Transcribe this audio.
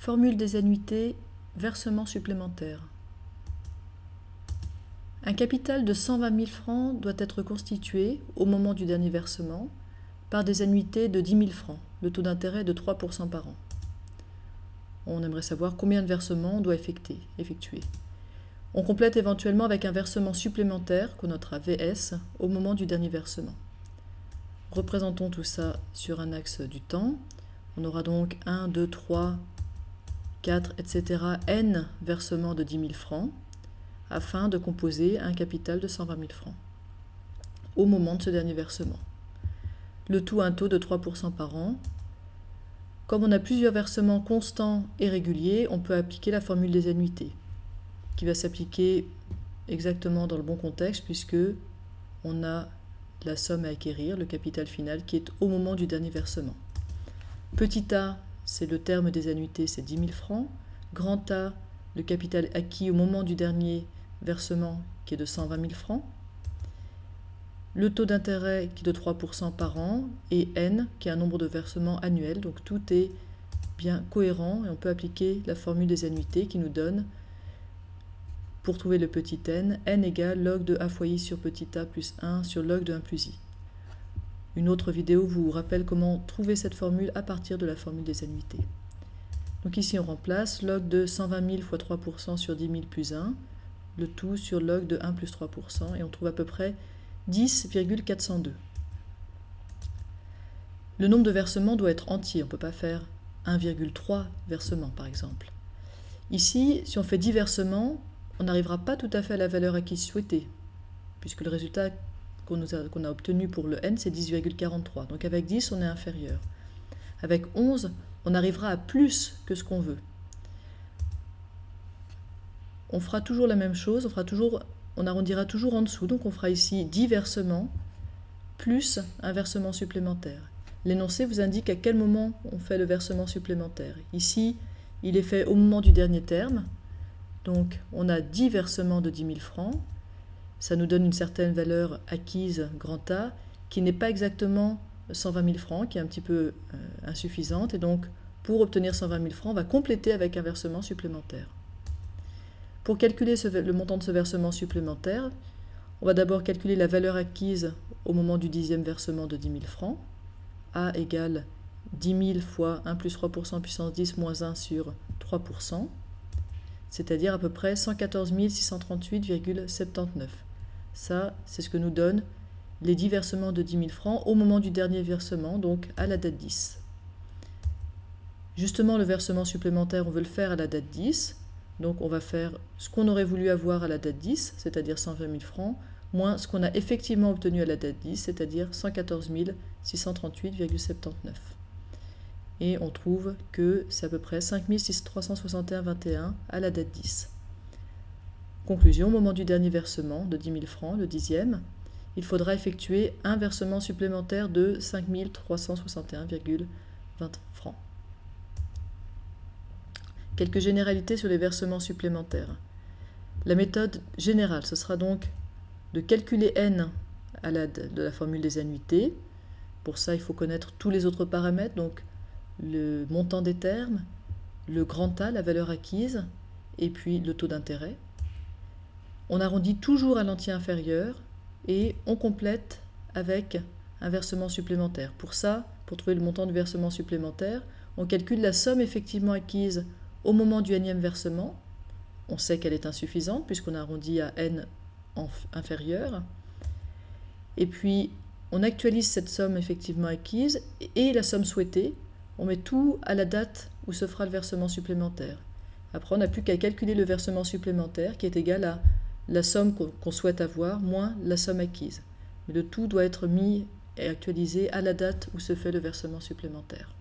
Formule des annuités, versement supplémentaire. Un capital de 120 000 francs doit être constitué, au moment du dernier versement, par des annuités de 10 000 francs. Le taux d'intérêt est de 3% par an. On aimerait savoir combien de versements on doit effectuer. On complète éventuellement avec un versement supplémentaire, qu'on notera VS, au moment du dernier versement. Représentons tout ça sur un axe du temps. On aura donc 1, 2, 3, 4, etc. N versements de 10 000 francs, afin de composer un capital de 120 000 francs, au moment de ce dernier versement. Le tout a un taux de 3% par an. Comme on a plusieurs versements constants et réguliers, on peut appliquer la formule des annuités, qui va s'appliquer exactement dans le bon contexte, puisque on a la somme à acquérir, le capital final, qui est au moment du dernier versement. Petit a, c'est le terme des annuités, c'est 10 000 francs. Grand A, le capital acquis au moment du dernier versement, qui est de 120 000 francs. Le taux d'intérêt qui est de 3% par an, et N, qui est un nombre de versements annuels. Donc tout est bien cohérent, et on peut appliquer la formule des annuités qui nous donne, pour trouver le petit n égale log de a fois i sur petit a plus 1 sur log de 1 plus i. Une autre vidéo vous rappelle comment trouver cette formule à partir de la formule des annuités. Donc ici on remplace log de 120 000 fois 3% sur 10 000 plus 1, le tout sur log de 1 plus 3%, et on trouve à peu près 10,402. Le nombre de versements doit être entier, on ne peut pas faire 1,3 versements par exemple. Ici, si on fait 10 versements, on n'arrivera pas tout à fait à la valeur acquise souhaitée, puisque le résultat qu'on a obtenu pour le n, c'est 10,43. Donc avec 10, on est inférieur. Avec 11, on arrivera à plus que ce qu'on veut. On fera toujours la même chose, on arrondira toujours en dessous, donc on fera ici 10 versements plus un versement supplémentaire. L'énoncé vous indique à quel moment on fait le versement supplémentaire. Ici, il est fait au moment du dernier terme. Donc, on a 10 versements de 10 000 francs. Ça nous donne une certaine valeur acquise grand A, qui n'est pas exactement 120 000 francs, qui est un petit peu insuffisante. Et donc, pour obtenir 120 000 francs, on va compléter avec un versement supplémentaire. Pour calculer le montant de ce versement supplémentaire, on va d'abord calculer la valeur acquise au moment du 10e versement de 10 000 francs. A égale 10 000 fois 1 plus 3% puissance 10 moins 1 sur 3%. C'est-à-dire à peu près 114 638,79. Ça, c'est ce que nous donnent les 10 versements de 10 000 francs au moment du dernier versement, donc à la date 10. Justement, le versement supplémentaire, on veut le faire à la date 10. Donc on va faire ce qu'on aurait voulu avoir à la date 10, c'est-à-dire 120 000 francs, moins ce qu'on a effectivement obtenu à la date 10, c'est-à-dire 114 638,79. Et on trouve que c'est à peu près 5 361,21 à la date 10. Conclusion, au moment du dernier versement de 10 000 francs, le 10e, il faudra effectuer un versement supplémentaire de 5 361,20 francs. Quelques généralités sur les versements supplémentaires. La méthode générale, ce sera donc de calculer n à l'aide de la formule des annuités. Pour ça, il faut connaître tous les autres paramètres, donc le montant des termes, le grand A, la valeur acquise, et puis le taux d'intérêt. On arrondit toujours à l'entier inférieur et on complète avec un versement supplémentaire. Pour ça, pour trouver le montant du versement supplémentaire, on calcule la somme effectivement acquise au moment du nème versement. On sait qu'elle est insuffisante puisqu'on arrondit à n inférieur. Et puis, on actualise cette somme effectivement acquise et la somme souhaitée. On met tout à la date où se fera le versement supplémentaire. Après, on n'a plus qu'à calculer le versement supplémentaire qui est égal à la somme qu'on souhaite avoir moins la somme acquise. Mais le tout doit être mis et actualisé à la date où se fait le versement supplémentaire.